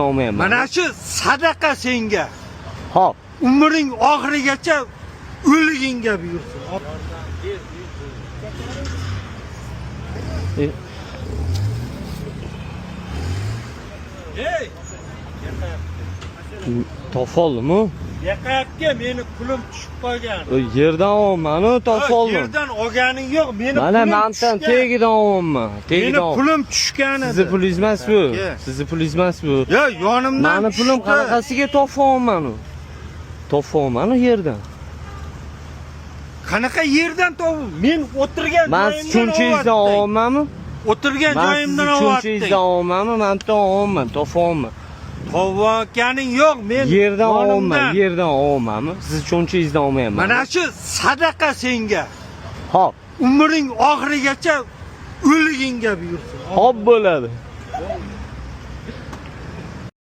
olmayman. Mana shu sadaqa senga. Hop. Umring oxirigacha o'ligingga buyursin. Hey! Tofoldimi? Yaqayapga meni pulim tushib qolgan. Yerdan olmanu tofoldim. Yerdan olganing yo'q, meni Mana pulim mendan tushgan. tegidan olman. Meni pulim tushgan edi. Sizni pulingiz emas bu. Sizni pulingiz emas bu. Yo, yonimdan. Meni pulim qanaqasiga topolman u? Topolman yerdan. Qanaqa yerdan topib? Men o'tirgan Men joyimdan shunchangizdan olmanmi? O'tirgan joyimdan oldim. olyapti. Shunchangizdan olmanmi? Mendan olman, topolman. Tovaganing yo'q, men yerdan olman, yerdan olmanmi? Siz cho'nchangizdan olmayman. Mana shu sadaqa senga. Hop. Umring oxirigacha o'ligingga buyursin. Hop bo'ladi.